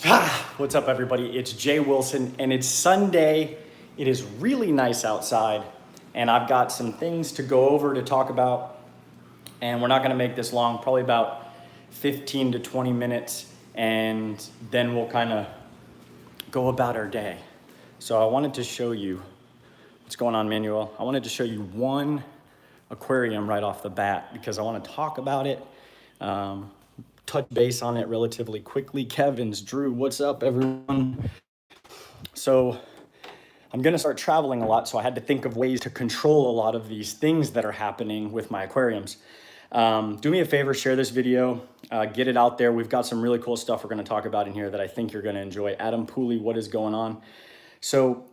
What's up, everybody? It's Jay Wilson, and it's Sunday. It is really nice outside, and I've got some things to go over to talk about, and we're not going to make this long, probably about 15 to 20 minutes, and then we'll kind of go about our day. So I wanted to show you what's going on, Manuel. I wanted to show you one aquarium right off the bat because I want to talk about it, touch base on it relatively quickly. Kevin's, Drew, what's up, everyone? So I'm going to start traveling a lot, so I had to think of ways to control a lot of these things that are happening with my aquariums. Do me a favor, share this video, get it out there. We've got some really cool stuff we're going to talk about in here that I think you're going to enjoy. Adam Pooley, what is going on? So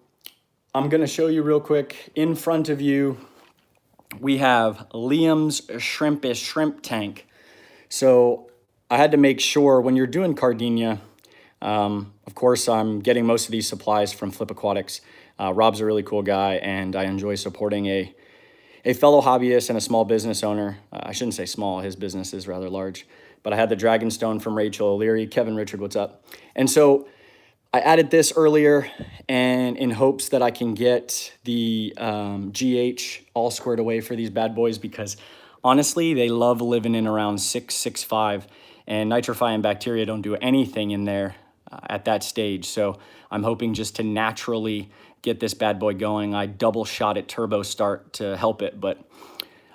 I'm going to show you real quick. In front of you, we have Liam's shrimp tank. So I had to make sure when you're doing Cardinia, of course, I'm getting most of these supplies from Flip Aquatics. Rob's a really cool guy, and I enjoy supporting a fellow hobbyist and a small business owner. I shouldn't say small, his business is rather large. But I had the Dragonstone from Rachel O'Leary. Kevin Richard, what's up? And so I added this earlier and in hopes that I can get the GH all squared away for these bad boys because honestly, they love living in around 6.5, and nitrifying bacteria don't do anything in there at that stage. So I'm hoping just to naturally get this bad boy going. I double shot it turbo start to help it, but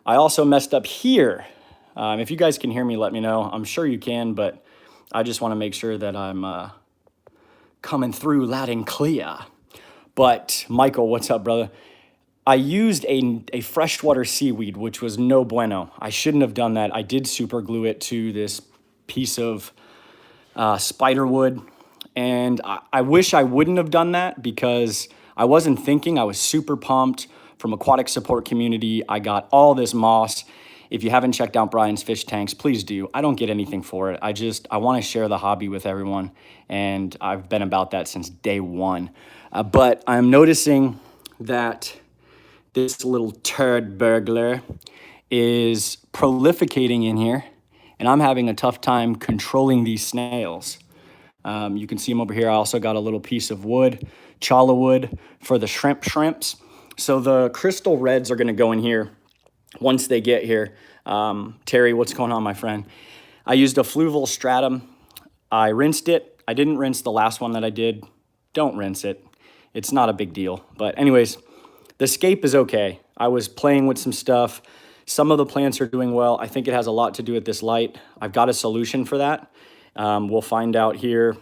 I also messed up here. If you guys can hear me, let me know. I'm sure you can, but I just want to make sure that I'm coming through loud and clear. But Michael, what's up, brother? I used a freshwater seaweed, which was no bueno. I shouldn't have done that. I did super glue it to this piece of spider wood, and I wish I wouldn't have done that because I wasn't thinking. I was super pumped from aquatic support community. I got all this moss. If you haven't checked out Brian's fish tanks, please do. I don't get anything for it. I want to share the hobby with everyone, and I've been about that since day one. But I'm noticing that this little turd burglar is prolificating in here, and I'm having a tough time controlling these snails. You can see them over here. I also got a little piece of wood, chala wood for the shrimps. So the crystal reds are going to go in here once they get here. Terry, what's going on, my friend? I used a fluval stratum. I rinsed it. I didn't rinse the last one that I did. Don't rinse it. It's not a big deal. But anyways, the scape is okay. I was playing with some stuff. Some of the plants are doing well. I think it has a lot to do with this light. I've got a solution for that. We'll find out here,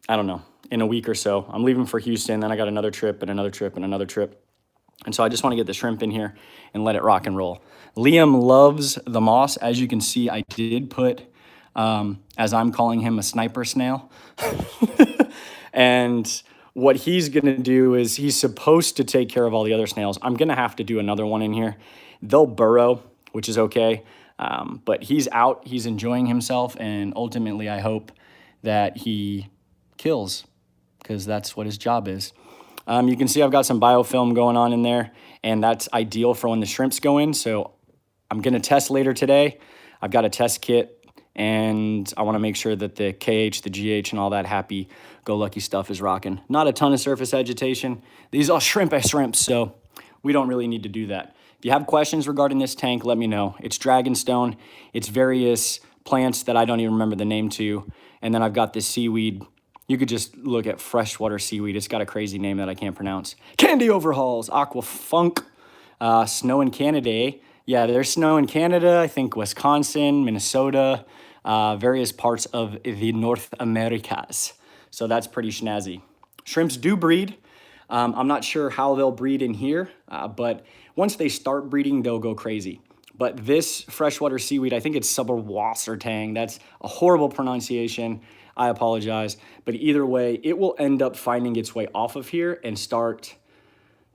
I don't know, in a week or so. I'm leaving for Houston, then I got another trip and another trip and another trip. And so I just want to get the shrimp in here and let it rock and roll. Liam loves the moss. As you can see, I did put, as I'm calling him, a sniper snail. And what he's going to do is he's supposed to take care of all the other snails. I'm going to have to do another one in here. They'll burrow, which is okay. But he's out. He's enjoying himself. And ultimately, I hope that he kills because that's what his job is. You can see I've got some biofilm going on in there, and that's ideal for when the shrimps go in. So I'm going to test later today. I've got a test kit, and I want to make sure that the KH, the GH, and all that happy-go-lucky stuff is rocking. Not a ton of surface agitation. These are shrimps, so we don't really need to do that. If you have questions regarding this tank, let me know. It's Dragonstone. It's various plants that I don't even remember the name to, and then I've got this seaweed. You could just look at freshwater seaweed. It's got a crazy name that I can't pronounce. Candy Overhauls, Aqua Funk, snow in Canada. Yeah, there's snow in Canada, I think Wisconsin, Minnesota, various parts of the North Americas. So that's pretty snazzy. Shrimps do breed. I'm not sure how they'll breed in here, but once they start breeding, they'll go crazy. But this freshwater seaweed, I think it's Subberwassertang. That's a horrible pronunciation. I apologize. But either way, it will end up finding its way off of here and start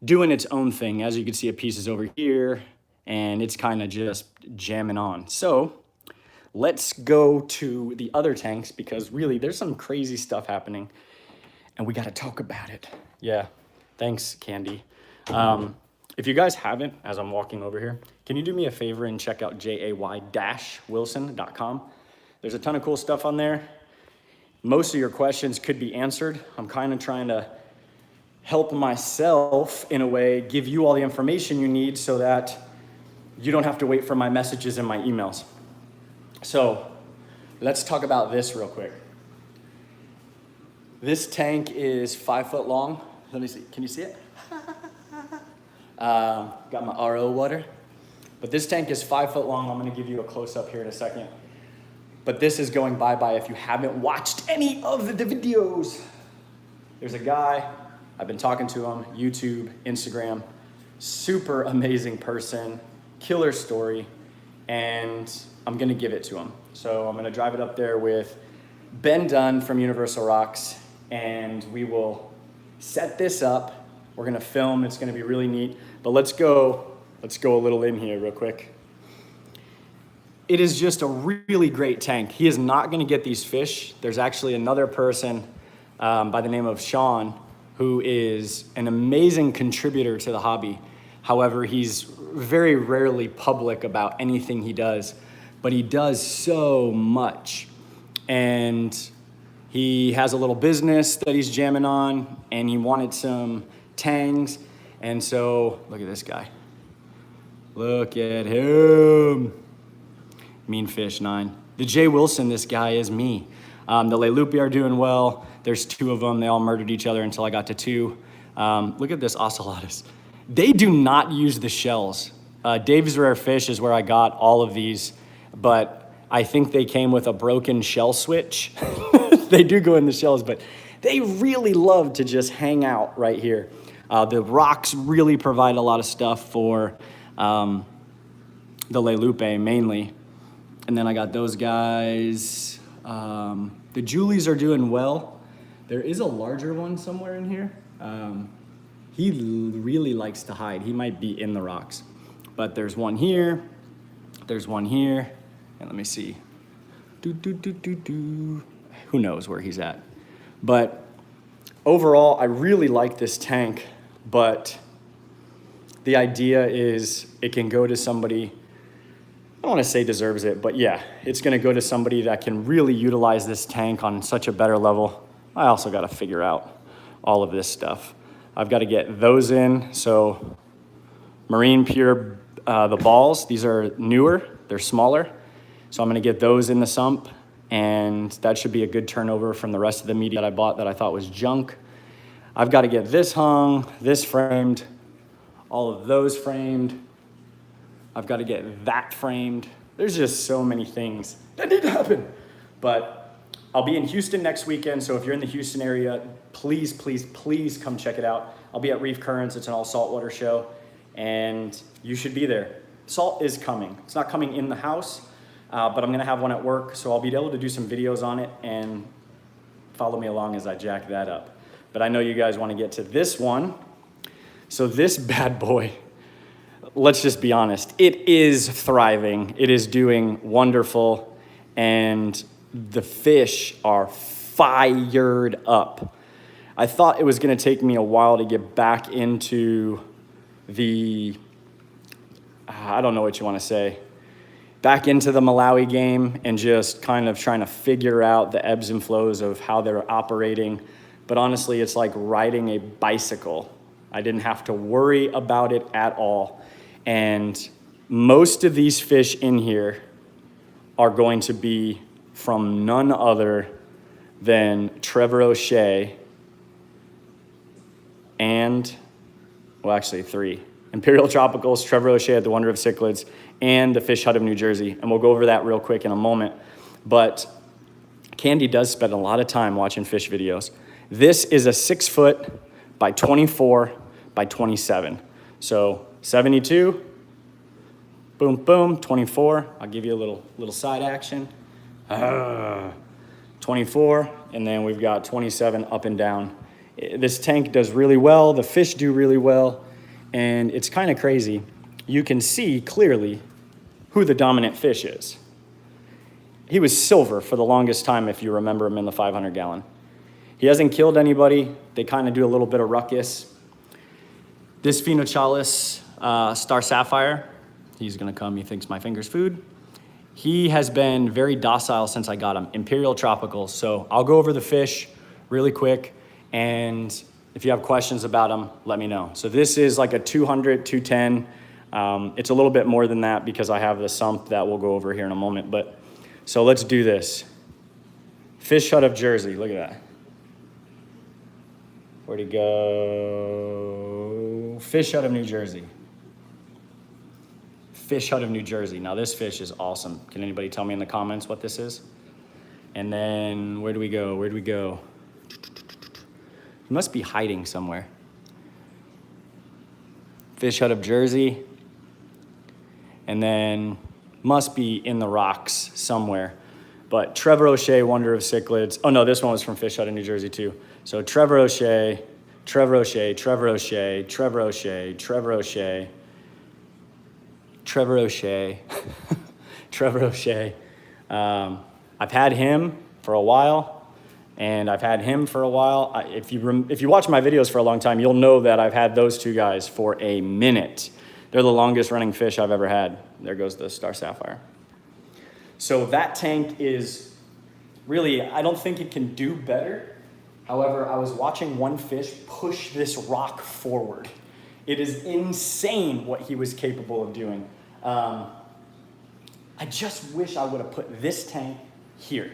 doing its own thing. As you can see, a piece is over here, and it's kind of just jamming on. So let's go to the other tanks because really there's some crazy stuff happening, and we got to talk about it. Yeah, thanks, Candy. If you guys haven't, as I'm walking over here, can you do me a favor and check out jay-wilson.com? There's a ton of cool stuff on there. most of your questions could be answered. I'm kind of trying to help myself in a way, give you all the information you need so that you don't have to wait for my messages and my emails. So let's talk about this real quick. This tank is 5 foot long. Let me see, can you see it? Got my RO water. But this tank is 5 foot long. I'm gonna give you a close up here in a second. But this is going bye-bye if you haven't watched any of the videos. There's a guy, I've been talking to him, YouTube, Instagram, super amazing person, killer story, and I'm gonna give it to him. So I'm gonna drive it up there with Ben Dunn from Universal Rocks, and we will set this up. We're gonna film, it's gonna be really neat. But let's go a little in here real quick. It is just a really great tank. He is not gonna get these fish. There's actually another person by the name of Sean who is an amazing contributor to the hobby. However, he's very rarely public about anything he does, but he does so much. And he has a little business that he's jamming on, and he wanted some tangs. And so, look at this guy. Look at him. Mean Fish 9. The Jay Wilson, this guy is me. The Lelupi are doing well. There's 2 of them. They all murdered each other until I got to 2. Look at this ocelotus. They do not use the shells. Dave's Rare Fish is where I got all of these, but I think they came with a broken shell switch. They do go in the shells, but they really love to just hang out right here. The rocks really provide a lot of stuff for the Lelupe mainly. And then I got those guys. The Julies are doing well. There is a larger one somewhere in here. He really likes to hide. He might be in the rocks. But there's one here. There's one here. And let me see. Who knows where he's at. But overall, I really like this tank. But the idea is it can go to somebody, I don't want to say deserves it, but yeah, it's going to go to somebody that can really utilize this tank on such a better level. I also got to figure out all of this stuff. I've got to get those in. So Marine Pure, the balls, these are newer, they're smaller. So I'm going to get those in the sump, and that should be a good turnover from the rest of the media that I bought that I thought was junk. I've got to get this hung, this framed, all of those framed. I've got to get that framed. There's just so many things that need to happen. But I'll be in Houston next weekend, so if you're in the Houston area, please, please, please come check it out. I'll be at Reef Currents. It's an all saltwater show, and you should be there. Salt is coming. It's not coming in the house, but I'm gonna have one at work, so I'll be able to do some videos on it, and follow me along as I jack that up. But I know you guys wanna get to this one. So this bad boy, let's just be honest, it is thriving. It is doing wonderful, and the fish are fired up. I thought it was gonna take me a while to get back into the, I don't know what you wanna say, back into the Malawi game and just kind of trying to figure out the ebbs and flows of how they're operating. But honestly, it's like riding a bicycle. I didn't have to worry about it at all. And most of these fish in here are going to be from none other than Trevor O'Shea and, well, actually 3. Imperial Tropicals, Trevor O'Shea at the Wonder of Cichlids, and the Fish Hut of New Jersey. And we'll go over that real quick in a moment. But Candy does spend a lot of time watching fish videos. This is a 6 foot by 24 by 27. So 72, boom, boom, 24. I'll give you a little side action. 24, and then we've got 27 up and down. This tank does really well. The fish do really well. And it's kind of crazy. You can see clearly who the dominant fish is. He was silver for the longest time, if you remember him in the 500 gallon. He hasn't killed anybody. They kind of do a little bit of ruckus. This Phenochalis Star Sapphire, he's gonna come, he thinks my finger's food. He has been very docile since I got him, Imperial Tropicals. So I'll go over the fish really quick, and if you have questions about them, let me know. So this is like a 200, 210. It's a little bit more than that because I have the sump that we'll go over here in a moment. But so let's do this. Fish out of Jersey, look at that. Where'd he go? Fish out of New Jersey. Fish out of New Jersey. Now this fish is awesome. Can anybody tell me in the comments what this is? And then where do we go? Where do we go? He must be hiding somewhere. Fish out of Jersey. And then must be in the rocks somewhere. But Trevor O'Shea, Wonder of Cichlids. Oh no, this one was from Fish out of New Jersey too. So Trevor O'Shea, Trevor O'Shea, Trevor O'Shea, Trevor O'Shea, Trevor O'Shea, Trevor O'Shea, Trevor O'Shea. I've had him for a while, and I've had him for a while. If you watch my videos for a long time, you'll know that I've had those two guys for a minute. They're the longest running fish I've ever had. There goes the Star Sapphire. So that tank is really, I don't think it can do better. However, I was watching one fish push this rock forward. It is insane what he was capable of doing. I just wish I would have put this tank here.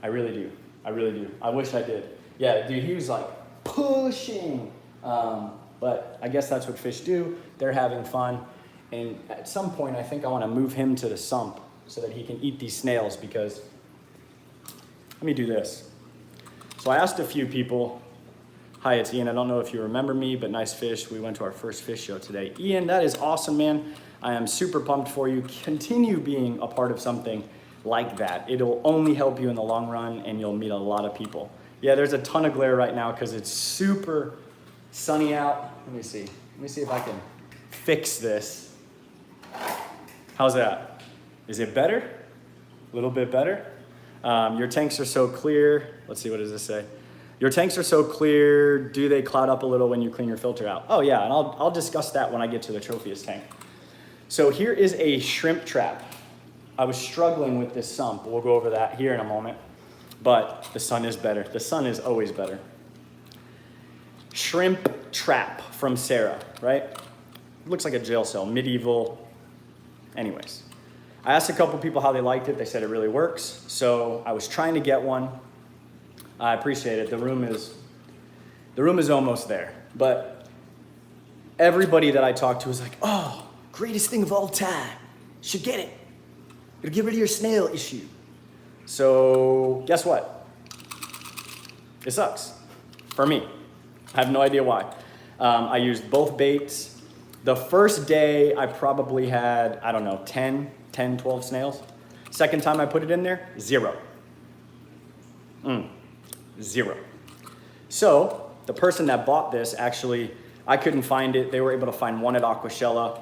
I really do. I really do. I wish I did. Yeah, dude, he was like pushing. But I guess that's what fish do. They're having fun. And at some point, I think I want to move him to the sump so that he can eat these snails because, let me do this. So I asked a few people. Hi, it's Ian. I don't know if you remember me, but nice fish. We went to our first fish show today. Ian, that is awesome, man. I am super pumped for you. Continue being a part of something like that. It'll only help you in the long run, and you'll meet a lot of people. Yeah, there's a ton of glare right now because it's super sunny out. Let me see. Let me see if I can fix this. How's that? Is it better? A little bit better? Your tanks are so clear. Let's see, what does this say? Your tanks are so clear, do they cloud up a little when you clean your filter out? Oh yeah, and I'll discuss that when I get to the Tropheus tank. So here is a shrimp trap. I was struggling with this sump. We'll go over that here in a moment. But the sun is better. The sun is always better. Shrimp trap from Sarah, right? Looks like a jail cell, medieval. Anyways, I asked a couple people how they liked it. They said it really works. So I was trying to get one. I appreciate it. The room is almost there. But everybody that I talked to was like, oh, greatest thing of all time. Should get it. It'll get rid of your snail issue. So guess what? It sucks for me. I have no idea why. I used both baits. The first day I probably had, I don't know, 10, 12 snails. Second time I put it in there, 0. 0. So the person that bought this, actually, I couldn't find it. They were able to find one at Aquashella.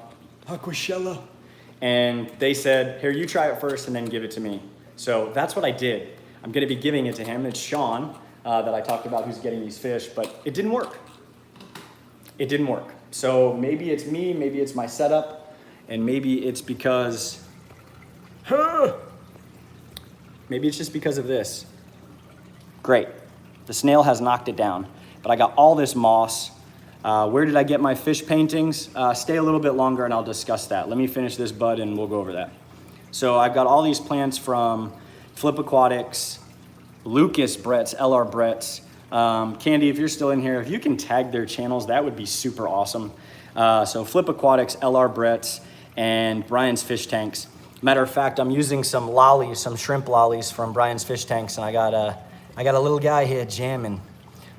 And they said, here, you try it first and then give it to me. So that's what I did. I'm gonna be giving it to him. It's Sean that I talked about who's getting these fish, but it didn't work. It didn't work. So maybe it's me, maybe it's my setup, and maybe it's because, maybe it's just because of this. Great. The snail has knocked it down, but I got all this moss. Where did I get my fish paintings? Stay a little bit longer and I'll discuss that. Let me finish this bud and we'll go over that. So I've got all these plants from Flip Aquatics, Lucas Brett's, LR Brett's. Candy, if you're still in here, if you can tag their channels, that would be super awesome. So Flip Aquatics, LR Brett's, and Brian's Fish Tanks. Matter of fact, I'm using some lollies, some shrimp lollies from Brian's Fish Tanks, and I got a little guy here jamming.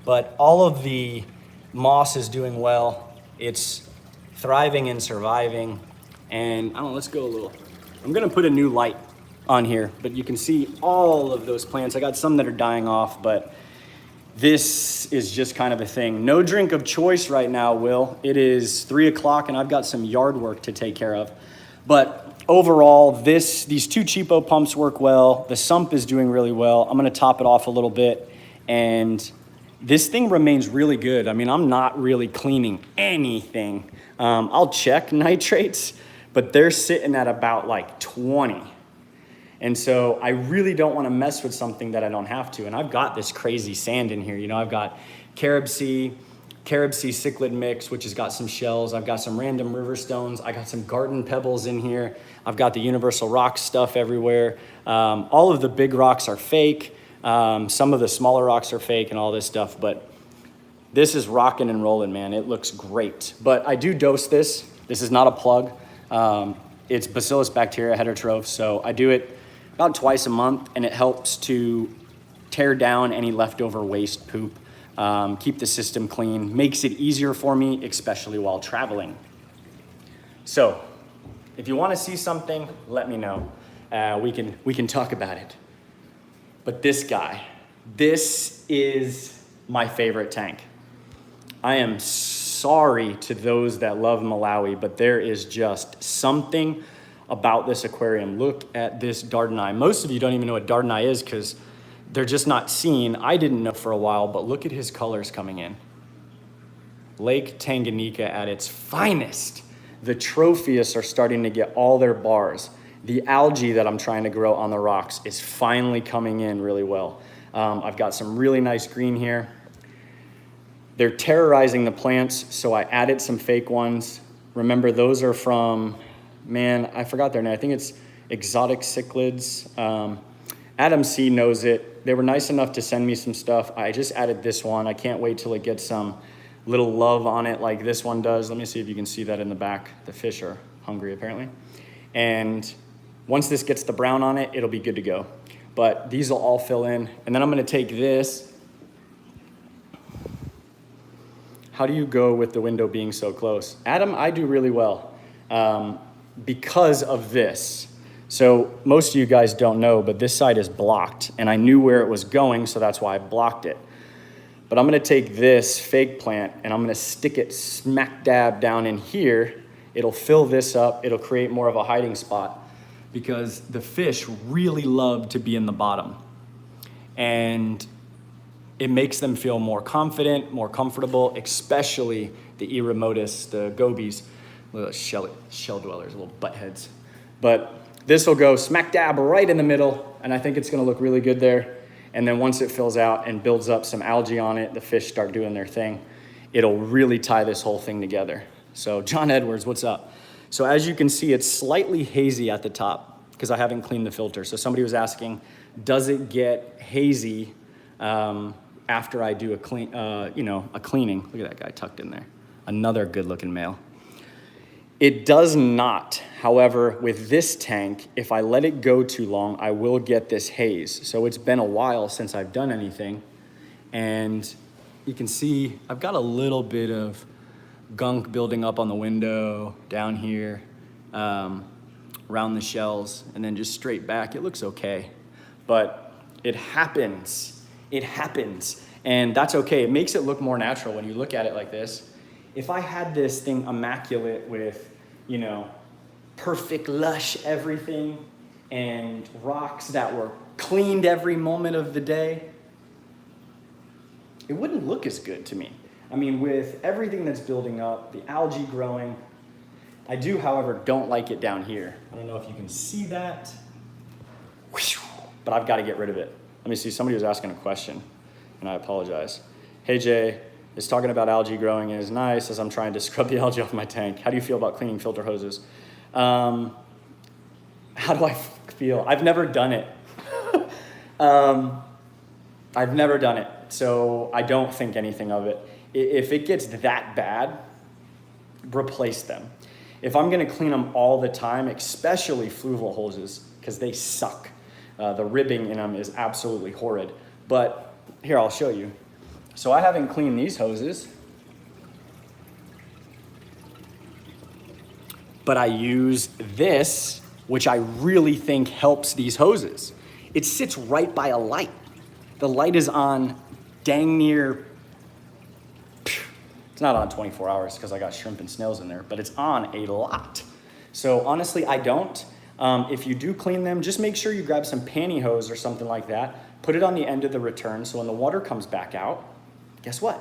But all of the moss is doing well. It's thriving and surviving. And I don't know, let's go a little. I'm gonna put a new light on here, but you can see all of those plants. I got some that are dying off, but this is just kind of a thing. No drink of choice right now, Will. It is 3 o'clock and I've got some yard work to take care of. But overall, these two cheapo pumps work well. The sump is doing really well. I'm gonna top it off a little bit, and this thing remains really good. I mean, I'm not really cleaning anything. I'll check nitrates, but they're sitting at about like 20. And so I really don't want to mess with something that I don't have to. And I've got this crazy sand in here. You know, I've got Carib Sea cichlid mix, which has got some shells. I've got some random river stones. I got some garden pebbles in here. I've got the universal rock stuff everywhere. All of the big rocks are fake. Some of the smaller rocks are fake and all this stuff, but this is rocking and rolling, man. It looks great. But I do dose this. This is not a plug. It's Bacillus bacteria heterotroph, so I do it about twice a month, and it helps to tear down any leftover waste poop, keep the system clean, makes it easier for me, especially while traveling. So if you want to see something, let me know. We can talk about it. But this guy, this is my favorite tank. I am sorry to those that love Malawi, but there is just something about this aquarium. Look at this Dardani. Most of you don't even know what Dardani is because they're just not seen. I didn't know for a while, but look at his colors coming in. Lake Tanganyika at its finest. The Tropheus are starting to get all their bars. The algae that I'm trying to grow on the rocks is finally coming in really well. I've got some really nice green here. They're terrorizing the plants, so I added some fake ones. Remember, those are from, man, I forgot their name. I think it's exotic cichlids. Adam C knows it. They were nice enough to send me some stuff. I just added this one. I can't wait till it gets some little love on it like this one does. Let me see if you can see that in the back. The fish are hungry, apparently. And once this gets the brown on it, it'll be good to go. But these will all fill in. And then I'm gonna take this. How do you go with the window being so close? Adam, I do really well because of this. So most of you guys don't know, but this side is blocked, and I knew where it was going, so that's why I blocked it. But I'm gonna take this fake plant and I'm gonna stick it smack dab down in here. It'll fill this up, it'll create more of a hiding spot because the fish really love to be in the bottom. And it makes them feel more confident, more comfortable, especially the Eremotus, the gobies, little shell dwellers, little butt heads. But this will go smack dab right in the middle, and I think it's gonna look really good there. And then once it fills out and builds up some algae on it, the fish start doing their thing, it'll really tie this whole thing together. So John Edwards, what's up? So as you can see, it's slightly hazy at the top because I haven't cleaned the filter. So somebody was asking, does it get hazy after I do a cleaning? Look at that guy tucked in there. Another good looking male. It does not. However, with this tank, if I let it go too long, I will get this haze. So it's been a while since I've done anything. And you can see I've got a little bit of gunk building up on the window, down here, around the shells, and then just straight back. It looks okay. But it happens. It happens. And that's okay. It makes it look more natural when you look at it like this. If I had this thing immaculate with, you know, perfect lush everything and rocks that were cleaned every moment of the day, it wouldn't look as good to me. I mean, with everything that's building up, the algae growing, I do, however, don't like it down here. I don't know if you can see that, but I've got to get rid of it. Let me see, somebody was asking a question, and I apologize. Hey, Jay. Is talking about algae growing is nice as I'm trying to scrub the algae off my tank. How do you feel about cleaning filter hoses? How do I feel? I've never done it. I've never done it, so I don't think anything of it. If it gets that bad, replace them. If I'm gonna clean them all the time, especially fluval hoses, because they suck. The ribbing in them is absolutely horrid. But here, I'll show you. So I haven't cleaned these hoses, but I use this, which I really think helps these hoses. It sits right by a light. The light is on dang near, it's not on 24 hours because I got shrimp and snails in there, but it's on a lot. So honestly, I don't. If you do clean them, just make sure you grab some pantyhose or something like that, put it on the end of the return so when the water comes back out, guess what?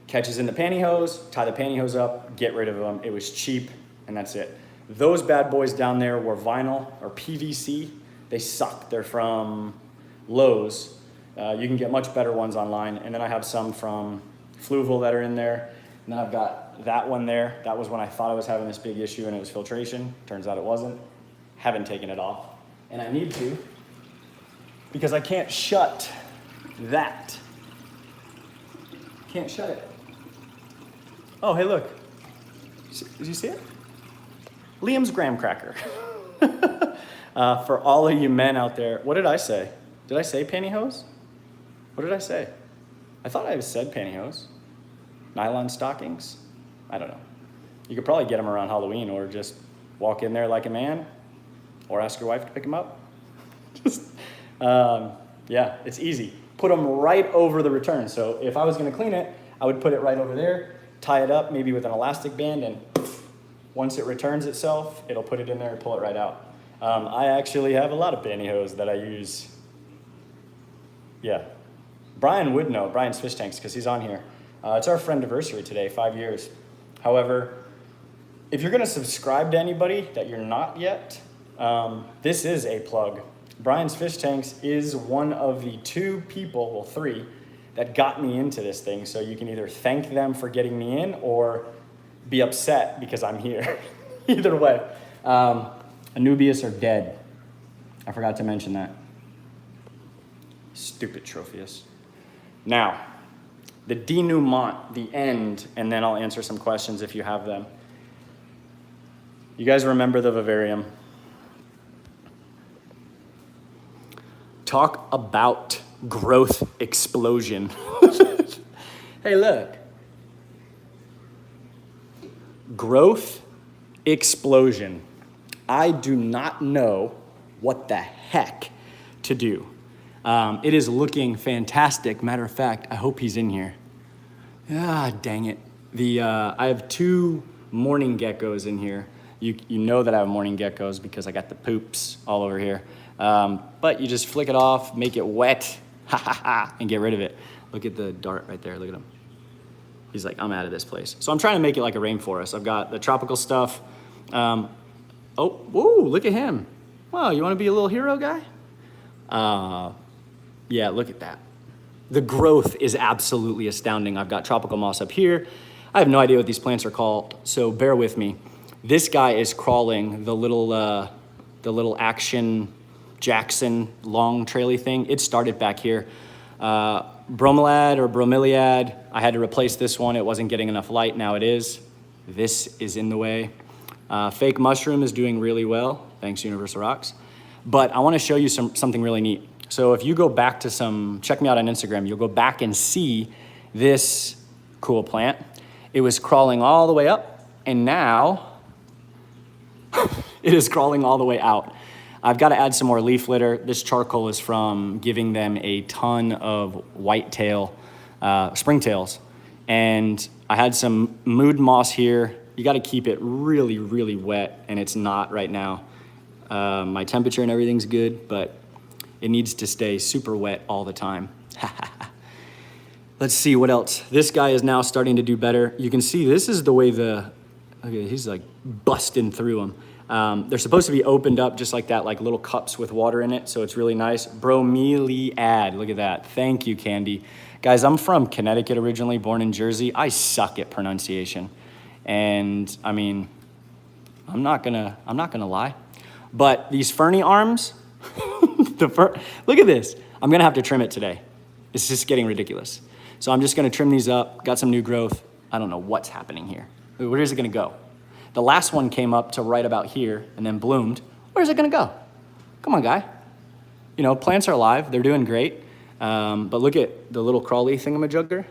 Catches in the pantyhose, tie the pantyhose up, get rid of them. It was cheap, and that's it. Those bad boys down there were vinyl or PVC. They suck. They're from Lowe's. You can get much better ones online. And then I have some from Fluval that are in there. And then I've got that one there. That was when I thought I was having this big issue and it was filtration. Turns out it wasn't. Haven't taken it off. And I need to because I can't shut that. Can't shut it. Oh, hey, look. Did you see it? Liam's graham cracker. For all of you men out there, what did I say? Did I say pantyhose? What did I say? I thought I said pantyhose. Nylon stockings? I don't know. You could probably get them around Halloween or just walk in there like a man or ask your wife to pick them up. Just, yeah, it's easy. Put them right over the return. So if I was gonna clean it, I would put it right over there, tie it up maybe with an elastic band, and once it returns itself, it'll put it in there and pull it right out. I actually have a lot of pantyhose that I use. Yeah. Brian would know, Brian's Fish Tanks, because he's on here. It's our friend anniversary today, 5 years. However, if you're gonna subscribe to anybody that you're not yet, this is a plug. Brian's Fish Tanks is one of the 2 people, well 3, that got me into this thing. So you can either thank them for getting me in or be upset because I'm here. Either way. Anubius are dead. I forgot to mention that. Stupid Tropheus. Now, the denouement, the end, and then I'll answer some questions if you have them. You guys remember the vivarium? Talk about growth explosion. Hey, look. Growth explosion. I do not know what the heck to do. It is looking fantastic. Matter of fact, I hope he's in here. Ah, dang it. I have 2 morning geckos in here. You know that I have morning geckos because I got the poops all over here. But you just flick it off, make it wet, and get rid of it. Look at the dart right there, look at him. He's like, I'm out of this place. So I'm trying to make it like a rainforest. I've got the tropical stuff. Oh, whoa, look at him. Wow, you wanna be a little hero guy? Yeah, look at that. The growth is absolutely astounding. I've got tropical moss up here. I have no idea what these plants are called, so bear with me. This guy is crawling the little Action Jackson long traily thing. It started back here. Bromelad or bromeliad, I had to replace this one. It wasn't getting enough light, now it is. This is in the way. Fake mushroom is doing really well. Thanks, Universal Rocks. But I wanna show you something really neat. So if you go back to check me out on Instagram, you'll go back and see this cool plant. It was crawling all the way up, and now it is crawling all the way out. I've got to add some more leaf litter. This charcoal is from giving them a ton of whitetail, springtails. And I had some mood moss here. You got to keep it really, really wet, and it's not right now. My temperature and everything's good, but it needs to stay super wet all the time. Let's see what else. This guy is now starting to do better. You can see this is the way okay, he's like busting through them. They're supposed to be opened up just like that, like little cups with water in it, so it's really nice. Bromeliad, look at that. Thank you, Candy. Guys, I'm from Connecticut originally, born in Jersey. I suck at pronunciation. And I mean, I'm not gonna lie. But these ferny arms, look at this. I'm gonna have to trim it today. It's just getting ridiculous. So I'm just gonna trim these up, got some new growth. I don't know what's happening here. Where is it gonna go? The last one came up to right about here and then bloomed. Where's it gonna go? Come on, guy. You know, plants are alive, they're doing great. But look at the little crawly thingamajugger.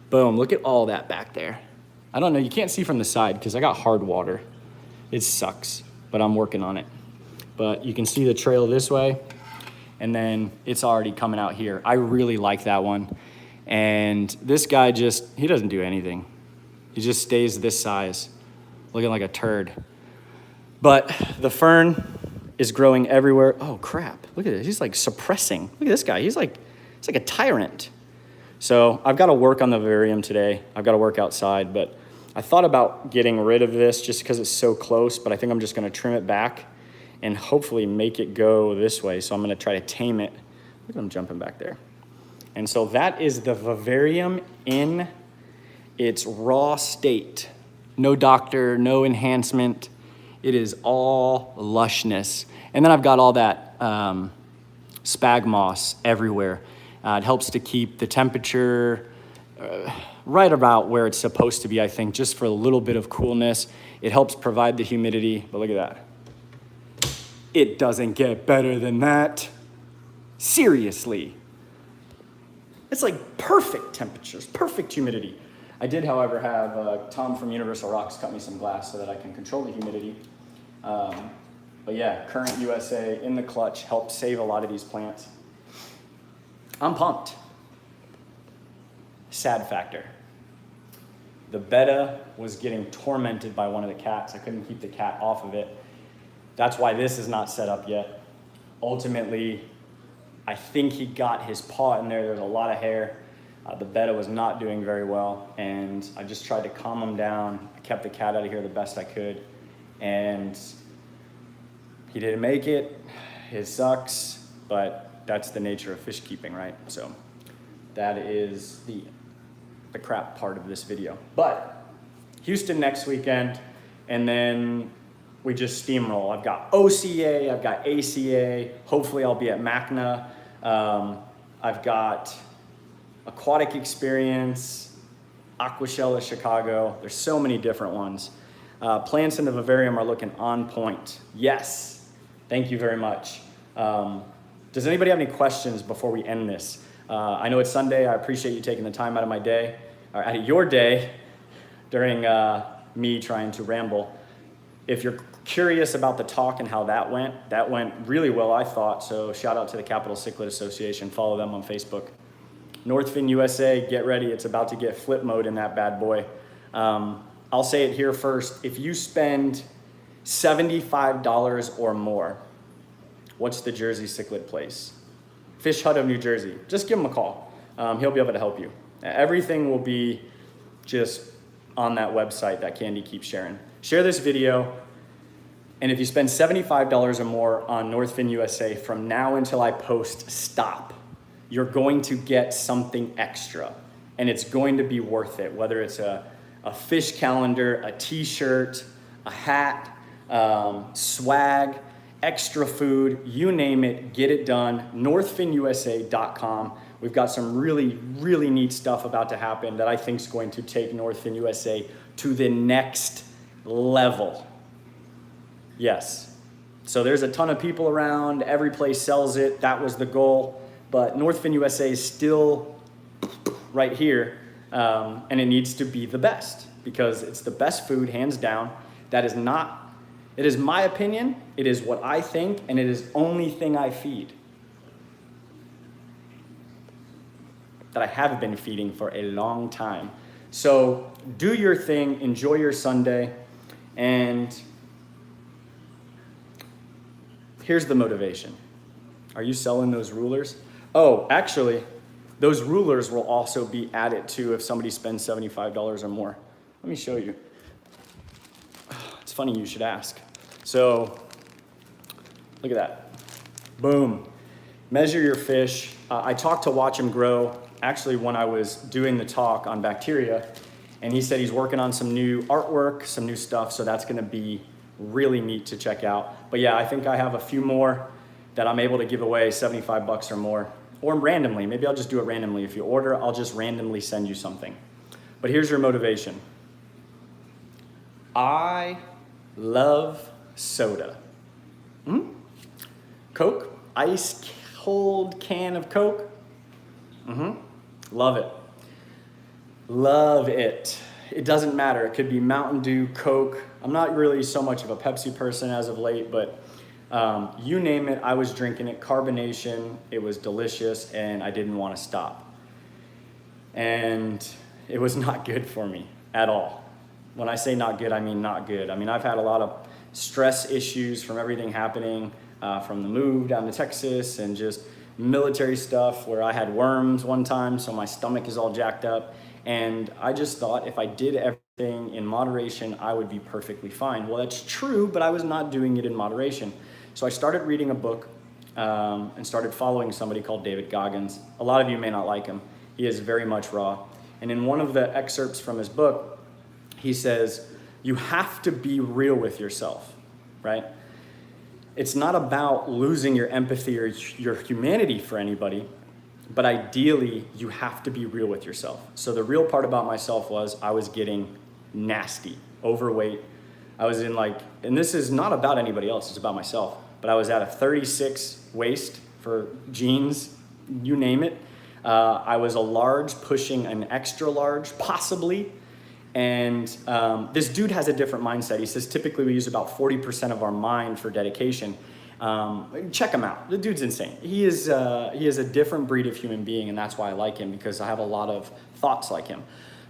Boom, look at all that back there. I don't know, you can't see from the side because I got hard water. It sucks, but I'm working on it. But you can see the trail this way, and then it's already coming out here. I really like that one. And this guy he doesn't do anything. He just stays this size, looking like a turd. But the fern is growing everywhere. Oh crap, look at this, he's like suppressing. Look at this guy, he's like a tyrant. So I've gotta work on the vivarium today. I've gotta work outside, but I thought about getting rid of this just because it's so close, but I think I'm just gonna trim it back and hopefully make it go this way. So I'm gonna try to tame it. Look at him jumping back there. And so that is the vivarium in its raw state. No doctor, no enhancement. It is all lushness. And then I've got all that spag moss everywhere. It helps to keep the temperature right about where it's supposed to be, I think, just for a little bit of coolness. It helps provide the humidity, but look at that. It doesn't get better than that. Seriously. It's like perfect temperatures, perfect humidity. I did, however, have Tom from Universal Rocks cut me some glass so that I can control the humidity. But yeah, Current USA in the clutch helped save a lot of these plants. I'm pumped. Sad factor. The betta was getting tormented by one of the cats. I couldn't keep the cat off of it. That's why this is not set up yet. Ultimately, I think he got his paw in there. There's a lot of hair. The betta was not doing very well, and I just tried to calm him down. I kept the cat out of here the best I could, and he didn't make it. It sucks, but that's the nature of fish keeping, right? So that is the crap part of this video. But Houston next weekend, and then we just steamroll. I've got OCA, I've got ACA. Hopefully I'll be at MACNA. I've got Aquatic Experience, Aquashell of Chicago. There's so many different ones. Plants in the vivarium are looking on point. Yes, thank you very much. Does anybody have any questions before we end this? I know it's Sunday. I appreciate you taking the time out of my day, or out of your day, during me trying to ramble. If you're curious about the talk and how that went really well, I thought. So shout out to the Capital Cichlid Association. Follow them on Facebook. Northfin USA, get ready. It's about to get flip mode in that bad boy. I'll say it here first. If you spend $75 or more, what's the Jersey cichlid place? Fish Hut of New Jersey. Just give him a call. He'll be able to help you. Everything will be just on that website that Candy keeps sharing. Share this video. And if you spend $75 or more on Northfin USA from now until I post stop, you're going to get something extra, and it's going to be worth it, whether it's a fish calendar, a t-shirt, a hat, swag, extra food, you name it, get it done. NorthfinUSA.com. We've got some really, really neat stuff about to happen that I think is going to take Northfin USA to the next level. Yes. So there's a ton of people around. Every place sells it. That was the goal. But Northfin USA is still right here, and it needs to be the best because it's the best food, hands down. That is not, it is my opinion, it is what I think, and it is only thing I feed. That I have been feeding for a long time. So do your thing, enjoy your Sunday, and here's the motivation. Are you selling those rulers? Oh, actually, those rulers will also be added to if somebody spends $75 or more. Let me show you. It's funny you should ask. So, look at that. Boom. Measure your fish. I talked to Watch 'em Grow, actually when I was doing the talk on bacteria, and he said he's working on some new artwork, some new stuff, so that's gonna be really neat to check out. But yeah, I think I have a few more that I'm able to give away, $75 or more. Or randomly, maybe I'll just do it randomly. If you order, I'll just randomly send you something. But here's your motivation. I love soda. Coke, ice cold can of Coke. Love it. Love it. It doesn't matter. It could be Mountain Dew, Coke. I'm not really so much of a Pepsi person as of late, but you name it, I was drinking it. Carbonation, it was delicious, and I didn't want to stop. And it was not good for me at all. When I say not good, I mean not good. I mean, I've had a lot of stress issues from everything happening, from the move down to Texas and just military stuff where I had worms one time, so my stomach is all jacked up. And I just thought if I did everything in moderation, I would be perfectly fine. Well, that's true, but I was not doing it in moderation. So I started reading a book and started following somebody called David Goggins. A lot of you may not like him. He is very much raw. And in one of the excerpts from his book, he says, you have to be real with yourself, right? It's not about losing your empathy or your humanity for anybody, but ideally, you have to be real with yourself. So the real part about myself was I was getting nasty, overweight. I was in and this is not about anybody else, it's about myself, but I was at a 36 waist for jeans, you name it. I was a large pushing an extra large, possibly. And this dude has a different mindset. He says, typically we use about 40% of our mind for dedication. Check him out. The dude's insane. He is a different breed of human being, and that's why I like him, because I have a lot of thoughts like him.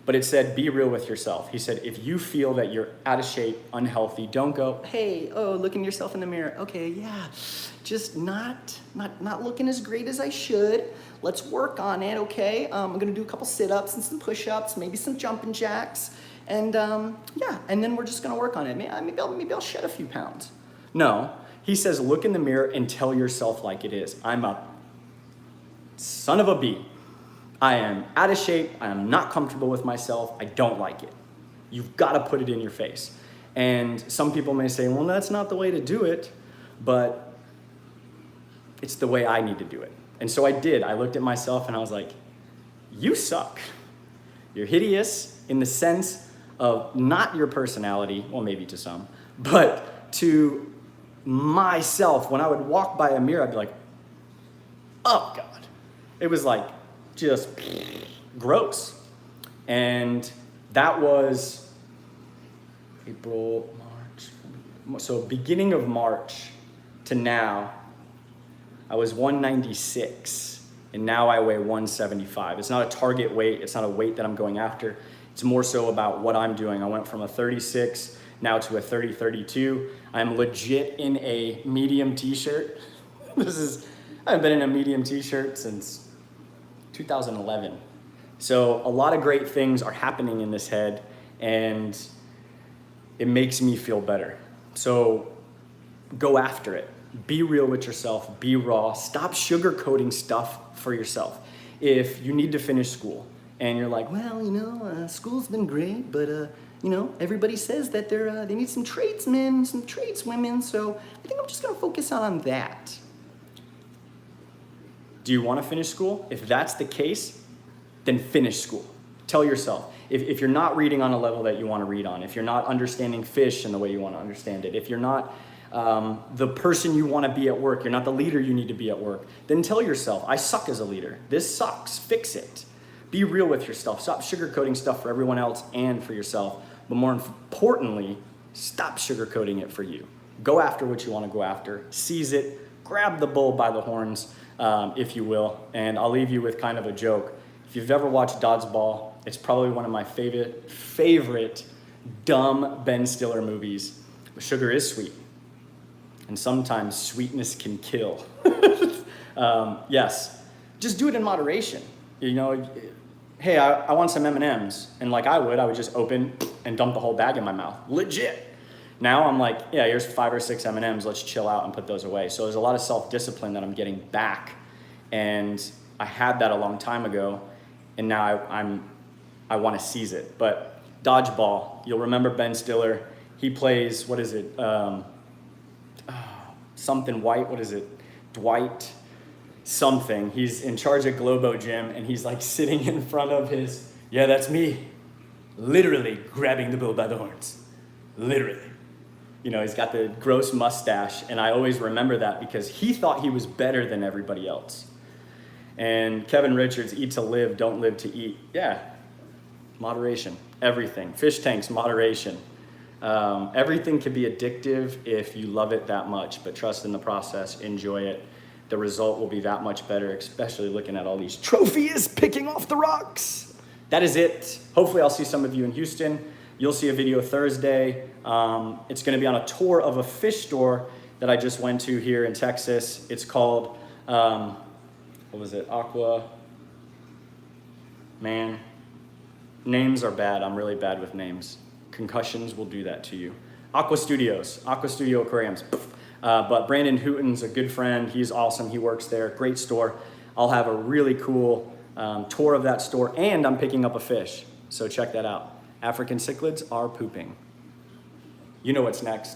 But it said, be real with yourself. He said, if you feel that you're out of shape, unhealthy, don't go, hey, looking yourself in the mirror. Okay, yeah, just not looking as great as I should. Let's work on it, okay? I'm gonna do a couple sit-ups and some push-ups, maybe some jumping jacks, and yeah, and then we're just gonna work on it. Maybe I'll shed a few pounds. No, he says, look in the mirror and tell yourself like it is. I'm a son of a bee. I am out of shape, I am not comfortable with myself, I don't like it. You've gotta put it in your face. And some people may say, well, that's not the way to do it, but it's the way I need to do it. And so I did. I looked at myself and I was like, you suck. You're hideous in the sense of not your personality, well, maybe to some, but to myself. When I would walk by a mirror, I'd be like, oh God. It was like just gross. And that was April, March. So beginning of March to now, I was 196, and now I weigh 175. It's not a target weight. It's not a weight that I'm going after. It's more so about what I'm doing. I went from a 36 now to a 30-32. I'm legit in a medium t-shirt. I haven't been in a medium t-shirt since 2011. So a lot of great things are happening in this head, and it makes me feel better. So go after it. Be real with yourself, be raw, stop sugarcoating stuff for yourself. If you need to finish school and you're like, well, school's been great, but everybody says that they need some tradesmen, some tradeswomen, so I think I'm just gonna focus on that. Do you wanna finish school? If that's the case, then finish school. Tell yourself, if you're not reading on a level that you wanna read on, if you're not understanding fish in the way you wanna understand it, if you're not the person you want to be at work, you're not the leader you need to be at work, then tell yourself, I suck as a leader. This sucks. Fix it. Be real with yourself. Stop sugarcoating stuff for everyone else and for yourself. But more importantly, stop sugarcoating it for you. Go after what you want to go after. Seize it. Grab the bull by the horns, if you will. And I'll leave you with kind of a joke. If you've ever watched Dodgeball, it's probably one of my favorite dumb Ben Stiller movies. But sugar is sweet. And sometimes sweetness can kill. Yes, just do it in moderation. Hey, I want some M&Ms. And like I would just open and dump the whole bag in my mouth. Legit. Now I'm like, yeah, here's 5 or 6 M&Ms. Let's chill out and put those away. So there's a lot of self-discipline that I'm getting back. And I had that a long time ago. And now I want to seize it. But Dodgeball, you'll remember Ben Stiller. He plays, what is it? Something White, what is it? Dwight something. He's in charge of Globo Gym, and he's like sitting in front of his, yeah, that's me, literally grabbing the bull by the horns. Literally. He's got the gross mustache, and I always remember that because he thought he was better than everybody else. And Kevin Richards, eat to live, don't live to eat. Yeah, moderation, everything. Fish tanks, moderation. Everything can be addictive if you love it that much, but trust in the process, enjoy it. The result will be that much better, especially looking at all these trophies picking off the rocks. That is it. Hopefully I'll see some of you in Houston. You'll see a video Thursday. It's gonna be on a tour of a fish store that I just went to here in Texas. It's called, what was it? Man, names are bad. I'm really bad with names. Concussions will do that to you. Aqua Studio Aquariums. But Brandon Hooten's a good friend. He's awesome. He works there. Great store. I'll have a really cool tour of that store, and I'm picking up a fish. So check that out. African cichlids are pooping. You know what's next.